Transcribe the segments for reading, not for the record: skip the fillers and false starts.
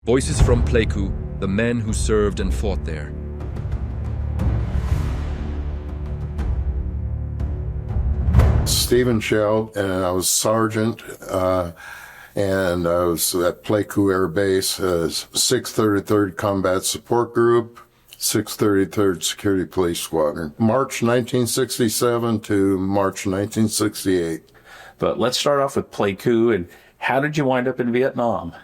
Voices from Pleiku, the men who served and fought there. Stephen Shell, and I was sergeant, and I was at Pleiku Air Base, 633rd Combat Support Group, 633rd Security Police Squadron. March 1967 to March 1968. But let's start off with Pleiku, and how did you wind up in Vietnam?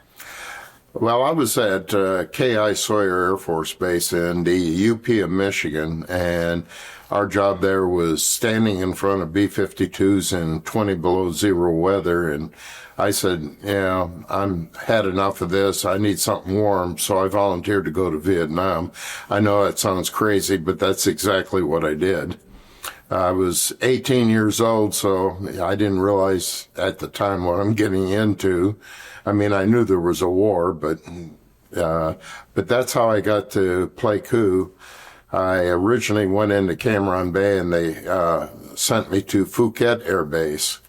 Well, I was at K.I. Sawyer Air Force Base in the UP of Michigan, and our job there was standing in front of B-52s in 20 below zero weather. And I said, I'm had enough of this. I need something warm. So I volunteered to go to Vietnam. I know that sounds crazy, but that's exactly what I did. I was 18 years old, so I didn't realize at the time what I'm getting into. I mean, I knew there was a war, but that's how I got to Pleiku. I originally went into Cam Ranh Bay, and they sent me to Phuket Air Base.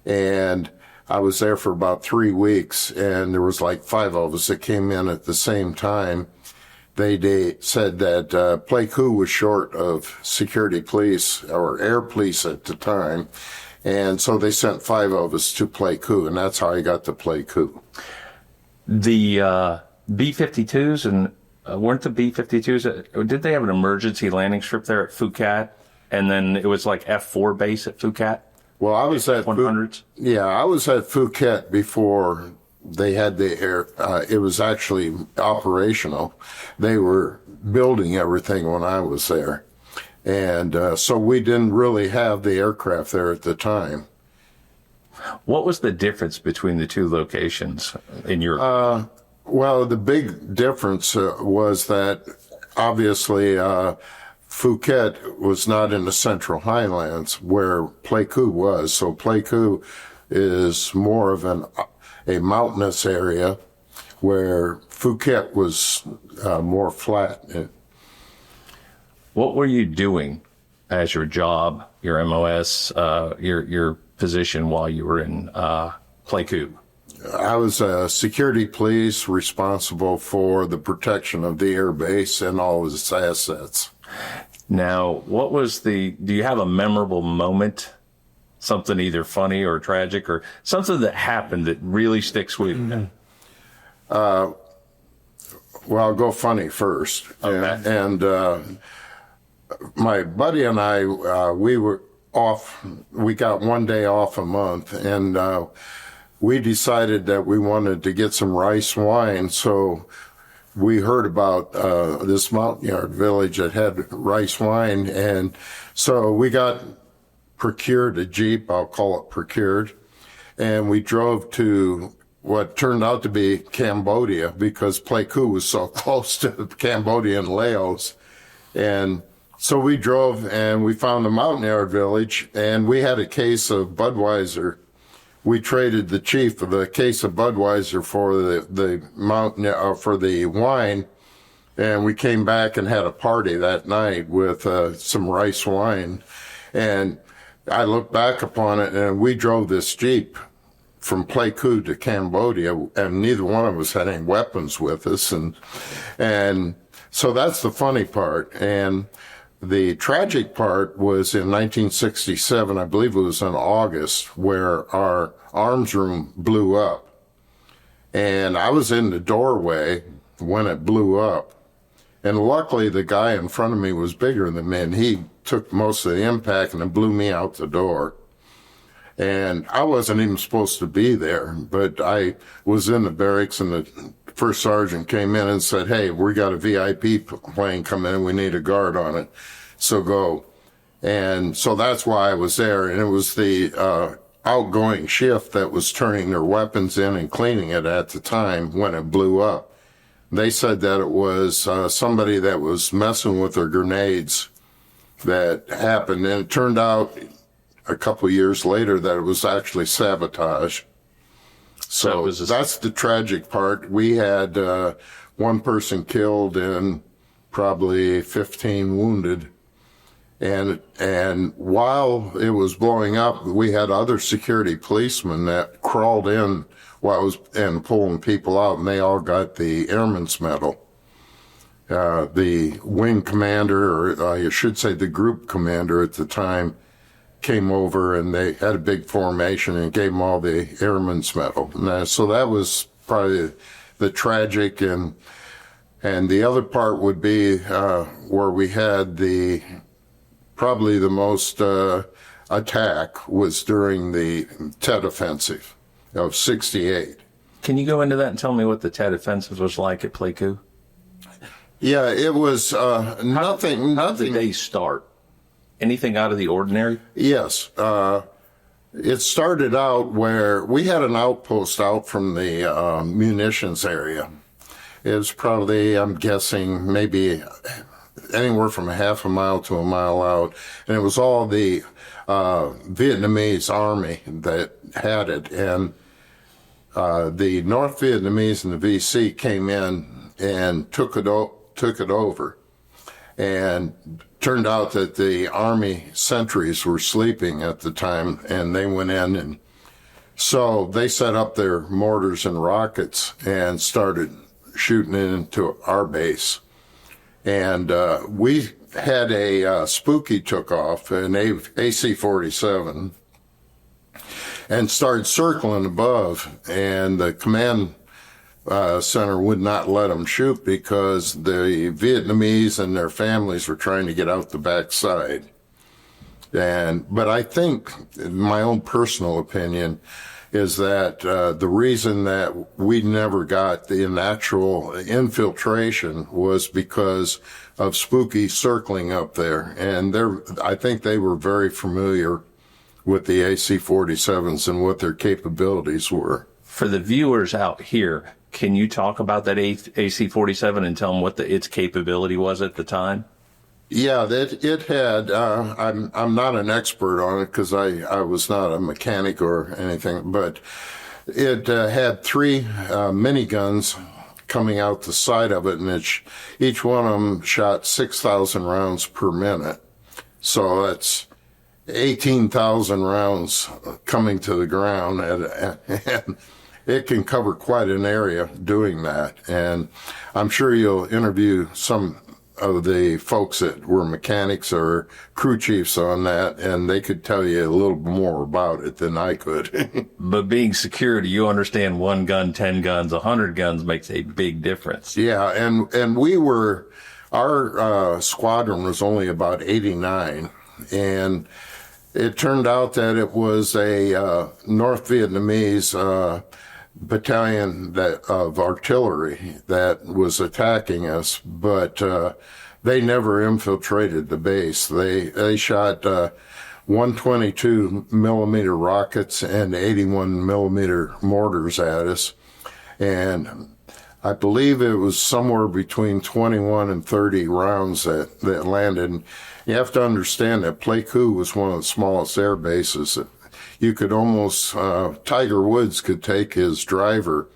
And I was there for about 3 weeks, and there was like 5 of us that came in at the same time. They said that Pleiku was short of security police or air police at the time. And so they sent 5 of us to Pleiku, and that's how I got to Pleiku. The B-52s, and weren't the B-52s, did they have an emergency landing strip there at Phuket? And then it was like F-4 base at Phuket? Well, I was at 100s? I was at Phuket before they had the air. It was actually operational. They were building everything when I was there. And so we didn't really have the aircraft there at the time. What was the difference between the two locations in your... Well, the big difference was that obviously Phuket was not in the Central Highlands where Pleiku was. So Pleiku is more of a mountainous area where Phuket was more flat. What were you doing as your job, your MOS, your position while you were in Pleiku? I was a security police responsible for the protection of the air base and all of its assets. Now, do you have a memorable moment, something either funny or tragic or something that happened that really sticks with you? Well, I'll go funny first. Okay. And my buddy and I, we were off. We got 1 day off a month, and we decided that we wanted to get some rice wine. So we heard about this mountain yard village that had rice wine, and so we procured a Jeep. I'll call it procured, and we drove to what turned out to be Cambodia because Pleiku was so close to Cambodia and Laos. And so we drove and we found a mountain yard village, and we had a case of Budweiser. We traded the chief of the case of Budweiser for the mountain for the wine, and we came back and had a party that night with some rice wine. And I look back upon it, and we drove this Jeep from Pleiku to Cambodia, and neither one of us had any weapons with us, and so that's the funny part. And the tragic part was in 1967, I believe it was in August, where our arms room blew up. And I was in the doorway when it blew up. And luckily, the guy in front of me was bigger than me, and he took most of the impact and it blew me out the door. And I wasn't even supposed to be there, but I was in the barracks, and the first sergeant came in and said, "Hey, we got a VIP plane coming in. We need a guard on it. So go." And so that's why I was there. And it was the outgoing shift that was turning their weapons in and cleaning it at the time when it blew up. They said that it was somebody that was messing with their grenades that happened. And it turned out a couple of years later that it was actually sabotage. So that's the tragic part. We had one person killed and probably 15 wounded. And while it was blowing up, we had other security policemen that crawled in and pulling people out, and they all got the Airman's Medal. The wing commander, or I should say the group commander at the time, came over and they had a big formation and gave them all the Airman's Medal. So that was probably the tragic, and the other part would be where we had probably the most attack was during the Tet Offensive of '68. Can you go into that and tell me what the Tet Offensive was like at Pleiku? Yeah, it was nothing. How did the day start? Anything out of the ordinary? Yes. It started out where we had an outpost out from the munitions area. It was probably, I'm guessing, maybe anywhere from a half a mile to a mile out. And it was all the Vietnamese army that had it. And the North Vietnamese and the VC came in and took it over. And turned out that the army sentries were sleeping at the time, and they went in, and so they set up their mortars and rockets and started shooting into our base. And we had a Spooky took off, an AC-47, and started circling above, and the command center would not let them shoot because the Vietnamese and their families were trying to get out the backside. But I think, my own personal opinion, is that the reason that we never got the natural infiltration was because of Spooky circling up there. And I think they were very familiar with the AC-47s and what their capabilities were. For the viewers out here, can you talk about that AC-47 and tell them what its capability was at the time? Yeah, it had, I'm not an expert on it because I was not a mechanic or anything, but it had 3 miniguns coming out the side of it, and each one of them shot 6,000 rounds per minute. So that's 18,000 rounds coming to the ground, and it can cover quite an area doing that. And I'm sure you'll interview some of the folks that were mechanics or crew chiefs on that, and they could tell you a little more about it than I could. But being security, you understand 1 gun, 10 guns, 100 guns makes a big difference. Yeah, and our squadron was only about 89, and it turned out that it was a North Vietnamese battalion of artillery that was attacking us, but they never infiltrated the base. They shot 122 millimeter rockets and 81 millimeter mortars at us, and I believe it was somewhere between 21 and 30 rounds that landed. You have to understand that Pleiku was one of the smallest air bases. You could almost, Tiger Woods could take his driver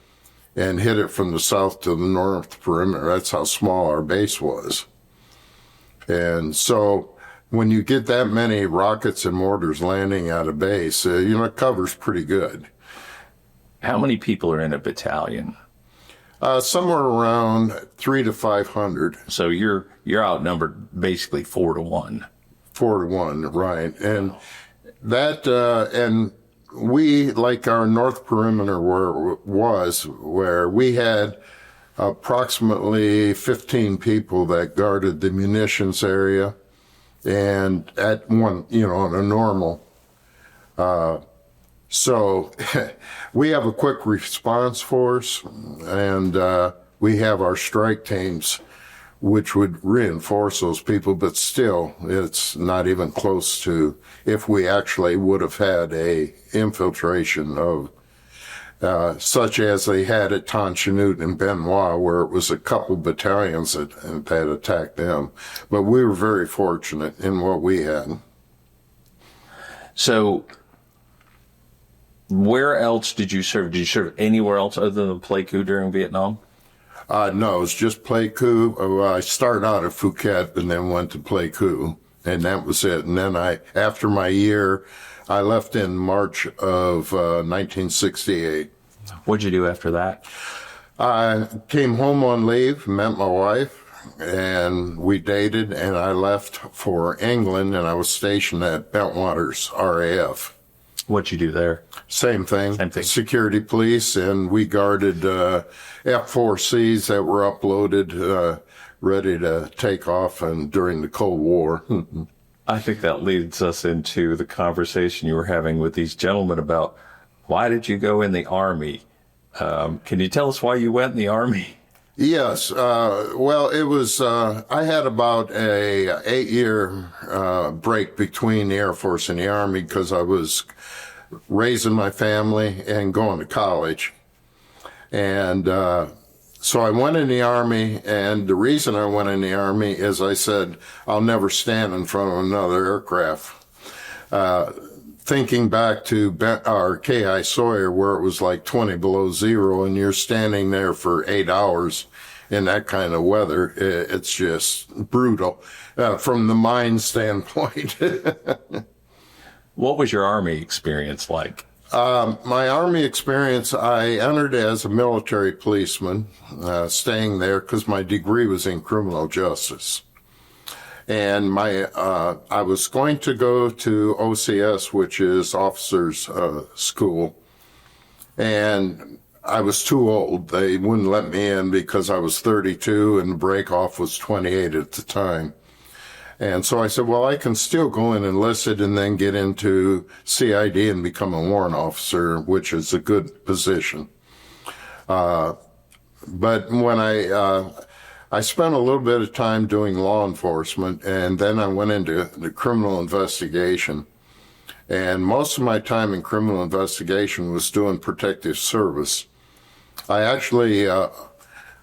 and hit it from the south to the north perimeter. That's how small our base was. And so when you get that many rockets and mortars landing at a base, it covers pretty good. How many people are in a battalion? Somewhere around 300 to 500. So you're outnumbered basically 4 to 1. 4 to 1, right. And that, and we, like our north perimeter where we had approximately 15 people that guarded the munitions area, and at one, on a normal. So we have a quick response force, and we have our strike teams, which would reinforce those people, but still, it's not even close to if we actually would have had a infiltration of such as they had at Tonchanout and Benoit, where it was a couple battalions that attacked them. But we were very fortunate in what we had. So where else did you serve? Did you serve anywhere else other than Pleiku during Vietnam? No, it was just Pleiku. I started out at Phuket and then went to Pleiku, and that was it. And then after my year, I left in March of 1968. What'd you do after that? I came home on leave, met my wife, and we dated, and I left for England, and I was stationed at Bentwaters RAF. What'd you do there? Same thing. Same thing. Security police, and we guarded F-4Cs that were uploaded, ready to take off, and during the Cold War. I think that leads us into the conversation you were having with these gentlemen about why did you go in the Army? Can you tell us why you went in the Army? Yes. Well, it was, I had about a 8-year break between the Air Force and the Army because I was raising my family and going to college. And so I went in the Army, and the reason I went in the Army is I said, I'll never stand in front of another aircraft. Thinking back to our K.I. Sawyer, where it was like 20 below zero, and you're standing there for 8 hours in that kind of weather, it's just brutal from the mind standpoint. What was your Army experience like? My Army experience, I entered as a military policeman, staying there because my degree was in criminal justice. And I was going to go to OCS, which is officers' school, and I was too old. They wouldn't let me in because I was 32 and the break-off was 28 at the time. And so I said, well, I can still go in enlisted and then get into CID and become a warrant officer, which is a good position. But when I spent a little bit of time doing law enforcement, and then I went into the criminal investigation. And most of my time in criminal investigation was doing protective service. I actually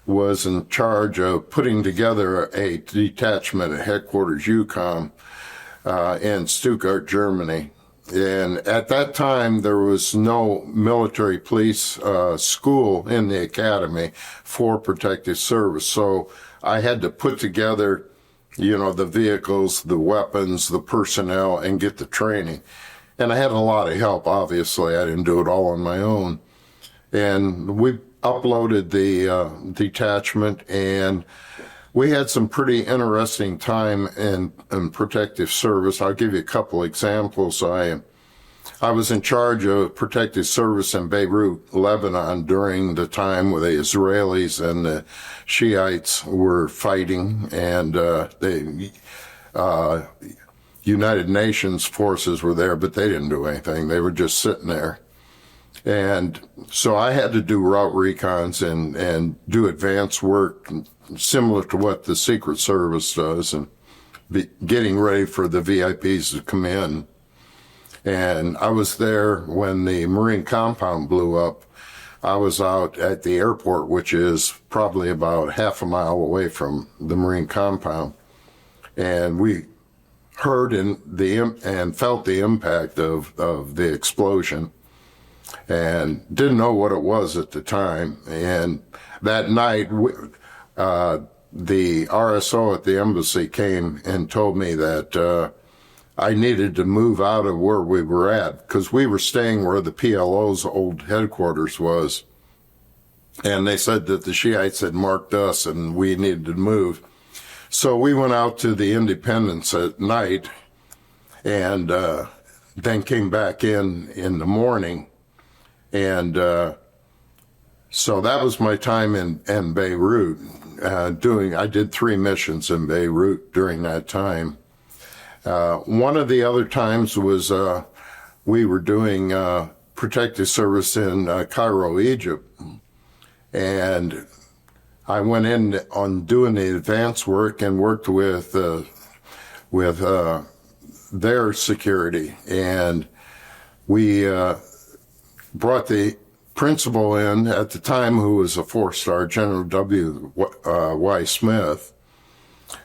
was in charge of putting together a detachment at headquarters UCOM in Stuttgart, Germany. And at that time, there was no military police school in the academy for protective service. So I had to put together, the vehicles, the weapons, the personnel, and get the training. And I had a lot of help, obviously. I didn't do it all on my own. And we uploaded the detachment, and we had some pretty interesting time in protective service. I'll give you a couple examples. I was in charge of protective service in Beirut, Lebanon, during the time where the Israelis and the Shiites were fighting, and the United Nations forces were there, but they didn't do anything. They were just sitting there. And so I had to do route recons and do advanced work similar to what the Secret Service does, and getting ready for the VIPs to come in. And I was there when the Marine compound blew up. I was out at the airport, which is probably about half a mile away from the Marine compound. And we heard and felt the impact of the explosion, and didn't know what it was at the time. And that night, the RSO at the embassy came and told me that I needed to move out of where we were at, because we were staying where the PLO's old headquarters was. And they said that the Shiites had marked us and we needed to move. So we went out to the Independence at night, and then came back in the morning. And so that was my time in Beirut. I did 3 missions in Beirut during that time. One of the other times was we were doing protective service in Cairo, Egypt. And I went in on doing the advanced work and worked with their security. And we brought the principal in at the time, who was a 4-star, General W. Y. Smith.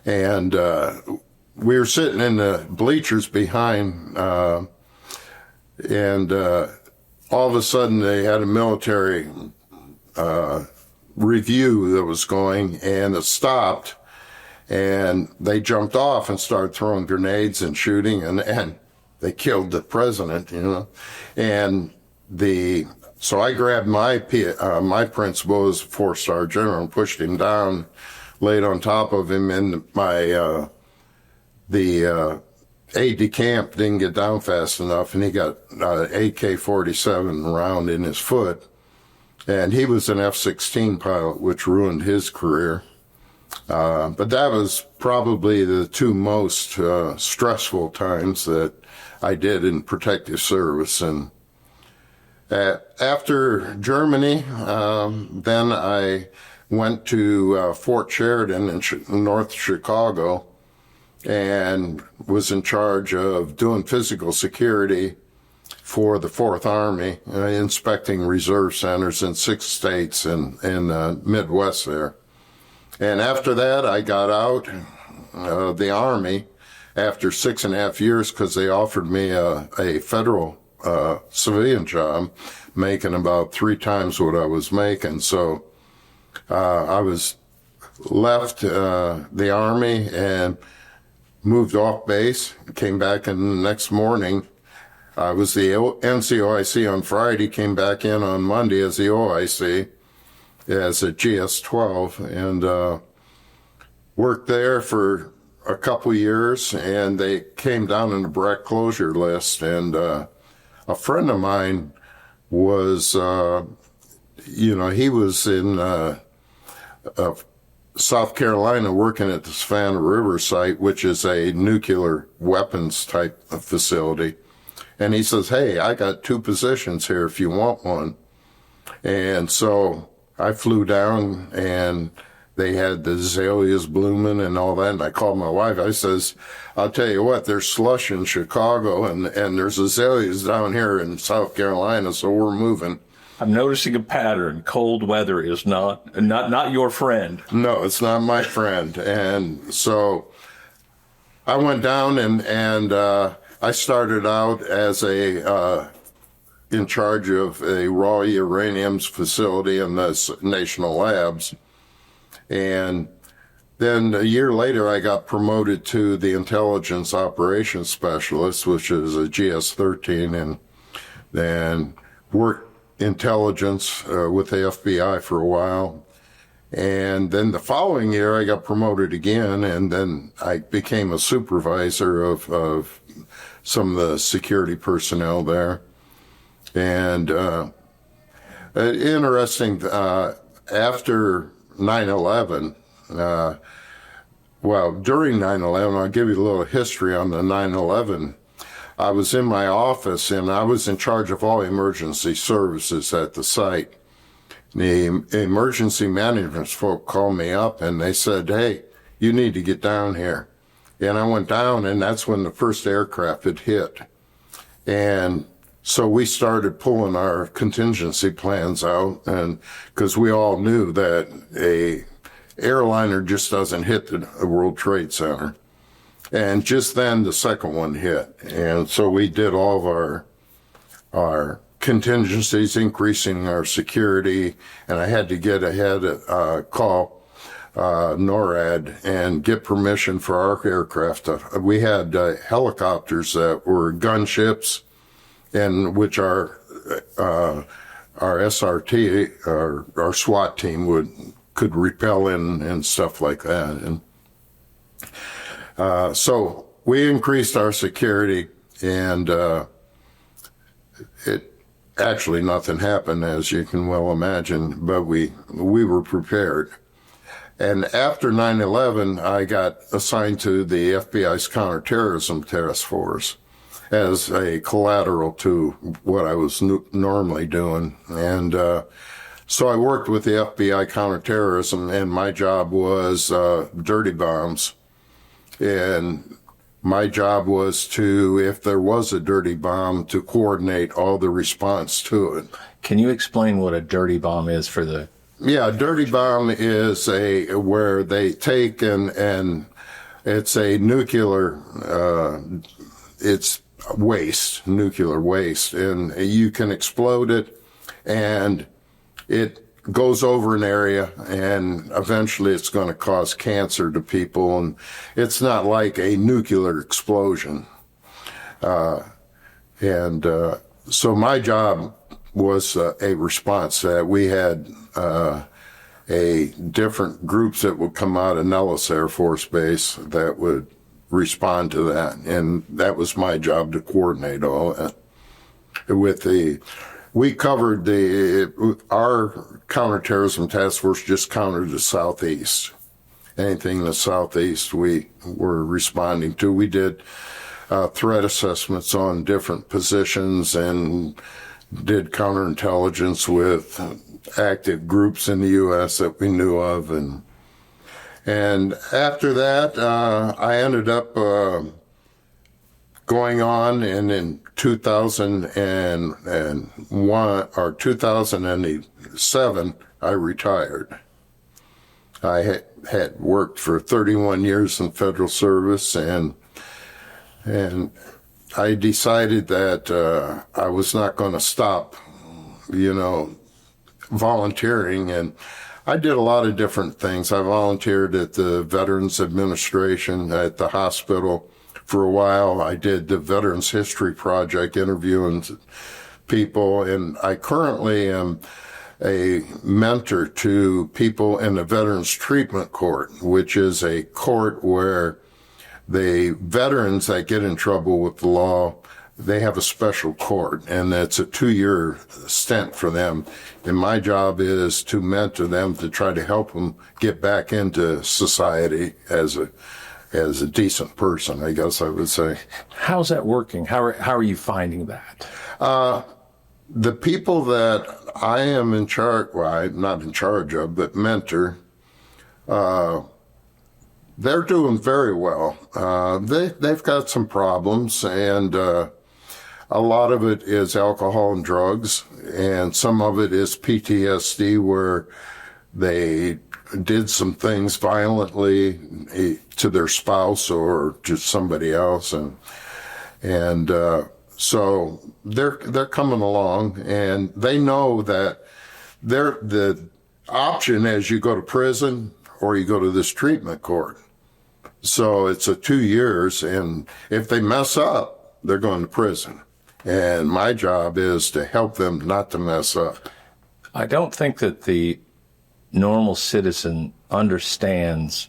And we were sitting in the bleachers behind, and all of a sudden they had a military review that was going, and it stopped, and they jumped off and started throwing grenades and shooting, and they killed the president, And the So I grabbed my principal as a 4-star general and pushed him down, laid on top of him, and the aide-de-camp didn't get down fast enough, and he got AK-47 round in his foot. And he was an F-16 pilot, which ruined his career. But that was probably the two most stressful times that I did in protective service. And after Germany, then I went to Fort Sheridan in North Chicago and was in charge of doing physical security for the 4th Army, inspecting reserve centers in 6 states in the Midwest there. And after that, I got out of the Army after 6.5 years because they offered me a federal civilian job, making about 3 times what I was making. So I was left the Army and moved off base, came back in the next morning. I was the NCOIC on Friday, came back in on Monday as the OIC, as a GS-12, and worked there for a couple years, and they came down on the Breck closure list, and a friend of mine was, he was in South Carolina working at the Savannah River site, which is a nuclear weapons type of facility. And he says, hey, I got 2 positions here if you want one. And so I flew down, and they had the azaleas blooming and all that. And I called my wife. I says, I'll tell you what, there's slush in Chicago, and there's azaleas down here in South Carolina, so we're moving. I'm noticing a pattern. Cold weather is not your friend. No, it's not my friend. And so I went down, and I started out as in charge of a raw uraniums facility in the National Labs. And then a year later, I got promoted to the Intelligence Operations Specialist, which is a GS-13, and then worked intelligence with the FBI for a while. And then the following year, I got promoted again, and then I became a supervisor of some of the security personnel there. And interesting, after 9/11, during 9/11, I'll give you a little history on the 9/11. I was in my office, and I was in charge of all emergency services at the site. The emergency management folk called me up, and they said, hey, you need to get down here. And I went down, and that's when the first aircraft had hit. And so we started pulling our contingency plans out, and because we all knew that a airliner just doesn't hit the World Trade Center. And just then the second one hit. And so we did all of our contingencies, increasing our security, and I had to get ahead, call NORAD and get permission for our aircraft. We had helicopters that were gunships, and which our SRT, our SWAT team could repel in and stuff like that. And so we increased our security, and actually nothing happened, as you can well imagine, but we were prepared. And after 9/11, I got assigned to the FBI's Counterterrorism Task Force as a collateral to what I was normally doing. And so I worked with the FBI Counterterrorism, and my job was dirty bombs. And my job was to, if there was a dirty bomb, to coordinate all the response to it. Can you explain what a dirty bomb is for the... Yeah, a dirty bomb is where they take and it's a nuclear, it's waste, nuclear waste, and you can explode it, and it goes over an area, and eventually it's going to cause cancer to people, and it's not like a nuclear explosion. So my job was a response that we had a different groups that would come out of Nellis Air Force Base that would respond to that, and that was my job to coordinate all that. We covered our counterterrorism task force just countered the southeast. Anything in the southeast we were responding to. We did threat assessments on different positions and did counterintelligence with active groups in the U.S. that we knew of, and after that, I ended up going on, and in 2001 or 2007, I retired. I had worked for 31 years in federal service, and I decided that I was not going to stop, volunteering, and I did a lot of different things. I volunteered at the Veterans Administration at the hospital for a while. I did the Veterans History Project, interviewing people, and I currently am a mentor to people in the Veterans Treatment Court, which is a court where the veterans that get in trouble with the law, they have a special court, and it's a 2-year stint for them. And my job is to mentor them to try to help them get back into society as a decent person, I guess I would say. How's that working? How are you finding that? The people that I am in charge, well, I'm not in charge of, but mentor, they're doing very well. They've got some problems, and a lot of it is alcohol and drugs, and some of it is PTSD, where they did some things violently to their spouse or to somebody else, and so they're coming along, and they know that the option is you go to prison or you go to this treatment court. So it's a 2 years, and if they mess up, they're going to prison. And my job is to help them not to mess up. I don't think that the normal citizen understands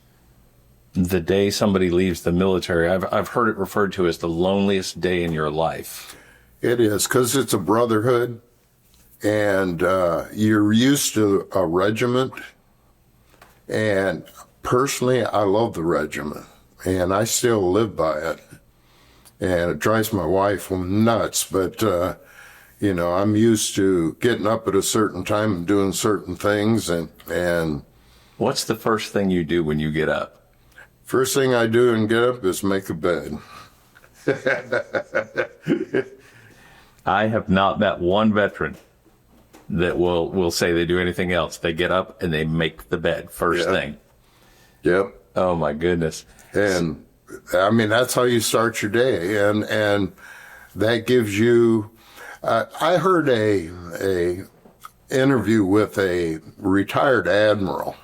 the day somebody leaves the military. I've heard it referred to as the loneliest day in your life. It is, because it's a brotherhood, and you're used to a regiment. And personally, I love the regiment, and I still live by it. And it drives my wife nuts, but, I'm used to getting up at a certain time and doing certain things. And what's the first thing you do when you get up? First thing I do and get up is make a bed. I have not met one veteran that will say they do anything else. They get up and they make the bed first thing. Yep. Oh my goodness. And I mean, that's how you start your day. And that gives you, I heard a interview with a retired admiral,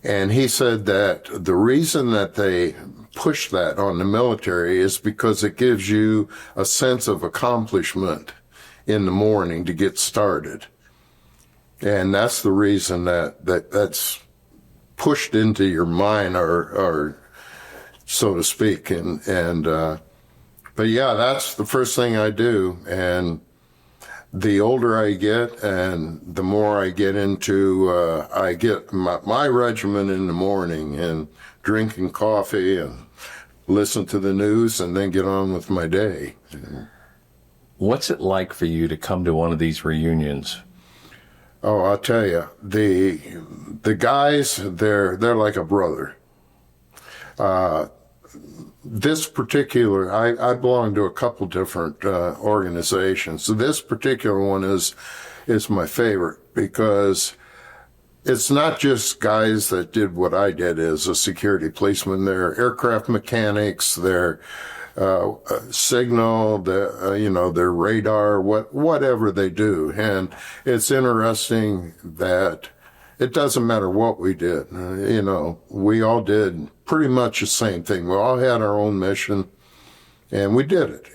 and he said that the reason that they push that on the military is because it gives you a sense of accomplishment in the morning to get started. And that's the reason that's pushed into your mind, or so to speak. But yeah, that's the first thing I do. And the older I get and the more I get into, I get my regimen in the morning and drinking coffee and listen to the news and then get on with my day. What's it like for you to come to one of these reunions? Oh, I'll tell you, the guys, they're like a brother. This particular, I belong to a couple different organizations. So this particular one is my favorite, because it's not just guys that did what I did as a security policeman. They're aircraft mechanics, they're signal, their radar, whatever they do. And it's interesting that it doesn't matter what we did. We all did pretty much the same thing. We all had our own mission, and we did it,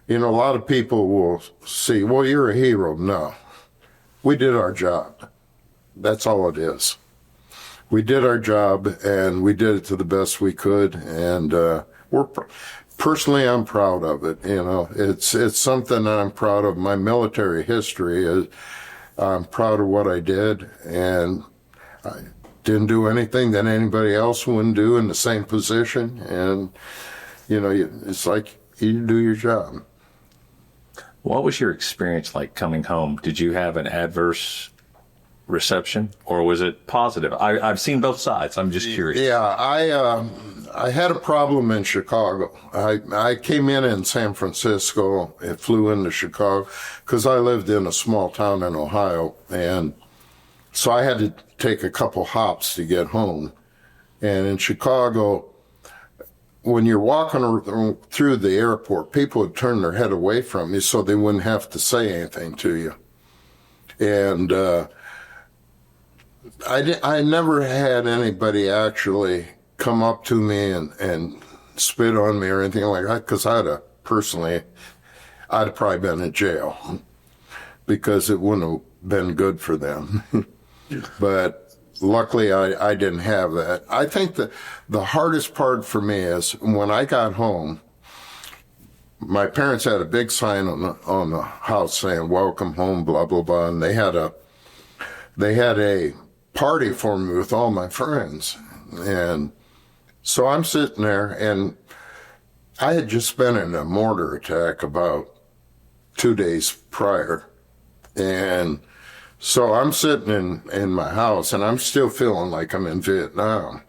You know, a lot of people will see, well, you're a hero. No, we did our job. That's all it is. We did our job, and we did it to the best we could, and personally, I'm proud of it. You know, it's something that I'm proud of. My military history is, I'm proud of what I did, and I didn't do anything that anybody else wouldn't do in the same position, and, you know, it's like you do your job. What was your experience like coming home? Did you have an adverse reception, or was it positive? I've seen both sides. I'm just curious. Yeah, I had a problem in Chicago. I came in San Francisco and flew into Chicago because I lived in a small town in Ohio, and so I had to take a couple hops to get home. And in Chicago, when you're walking through the airport, people would turn their head away from you so they wouldn't have to say anything to you. And I never had anybody actually come up to me and spit on me or anything like that, because I'd have probably been in jail, because it wouldn't have been good for them. But luckily I didn't have that. I think that the hardest part for me is when I got home, my parents had a big sign on the house saying, "Welcome home," blah, blah, blah. And they had a party for me with all my friends. And so I'm sitting there, and I had just been in a mortar attack about 2 days prior. And so I'm sitting in my house, and I'm still feeling like I'm in Vietnam.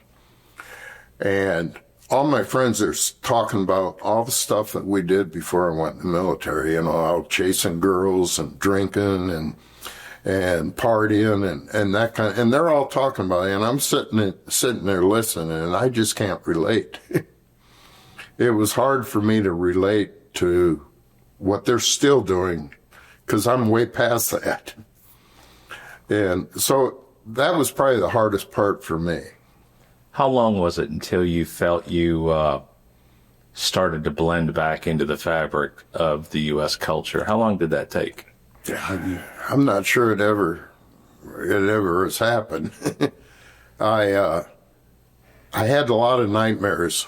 And all my friends are talking about all the stuff that we did before I went in the military, you know, out chasing girls and drinking and partying and that kind of, and they're all talking about it, and I'm sitting there listening, and I just can't relate. It was hard for me to relate to what they're still doing, because I'm way past that. And so that was probably the hardest part for me. How long was it until you felt you started to blend back into the fabric of the U.S. culture? How long did that take? I'm not sure it ever has happened. I had a lot of nightmares.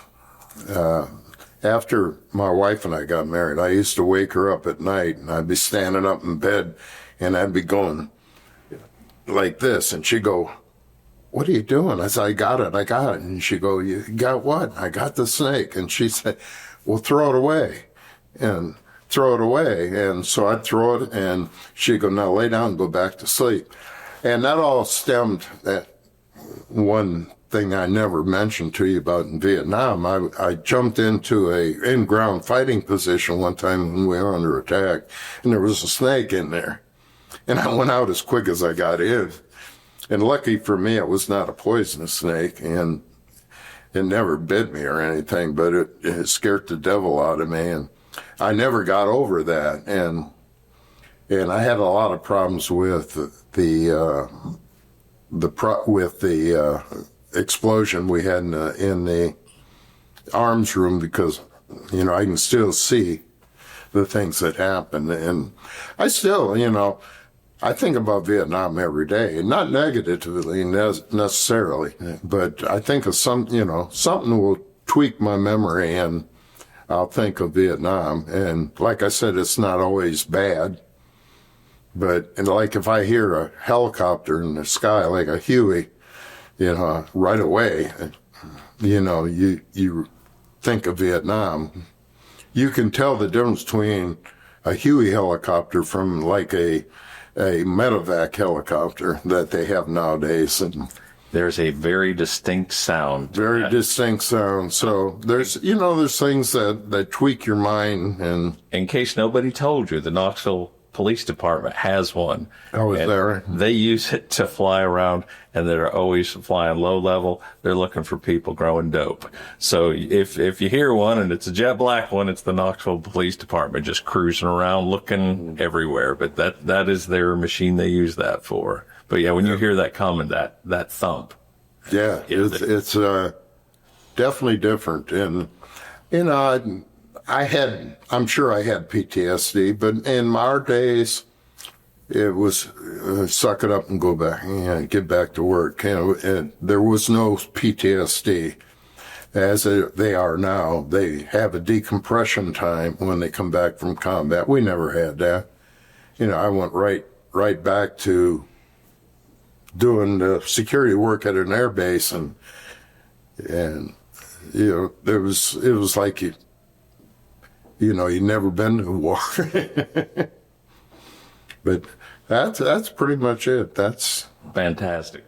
After my wife and I got married, I used to wake her up at night, and I'd be standing up in bed, and I'd be going like this, and she'd go, "What are you doing?" I said, I got it. And she'd go, "You got what?" "I got the snake." And she said, "Well, throw it away." And throw it away. And so I'd throw it, and she'd go, "Now lay down and go back to sleep." And that all stemmed, that one thing I never mentioned to you about in Vietnam. I jumped into a in-ground fighting position one time when we were under attack, and there was a snake in there. And I went out as quick as I got in. And lucky for me, it was not a poisonous snake, and it never bit me or anything, but it scared the devil out of me. And I never got over that, and I had a lot of problems with the explosion we had in the arms room, because, you know, I can still see the things that happened, and I still, you know, I think about Vietnam every day, not negatively necessarily, but I think of something will tweak my memory, and I'll think of Vietnam. And like I said, it's not always bad, but like if I hear a helicopter in the sky, like a Huey, you know, right away, you know, you think of Vietnam. You can tell the difference between a Huey helicopter from like a medevac helicopter that they have nowadays. And there's a very distinct sound. Very distinct sound. So there's things that tweak your mind. And in case nobody told you, the Knoxville Police Department has one. I was there. They use it to fly around, and they're always flying low level. They're looking for people growing dope. So if you hear one and it's a jet black one, it's the Knoxville Police Department just cruising around looking everywhere. But that is their machine they use that for. But yeah, when you hear that coming, that thump. Yeah, it's definitely different. And, you know, I'm sure I had PTSD, but in our days, it was suck it up and go back, get back to work. And there was no PTSD as they are now. They have a decompression time when they come back from combat. We never had that. I went right back to doing the security work at an air base, and it was like you'd never been to war. But that's pretty much it. That's Fantastic.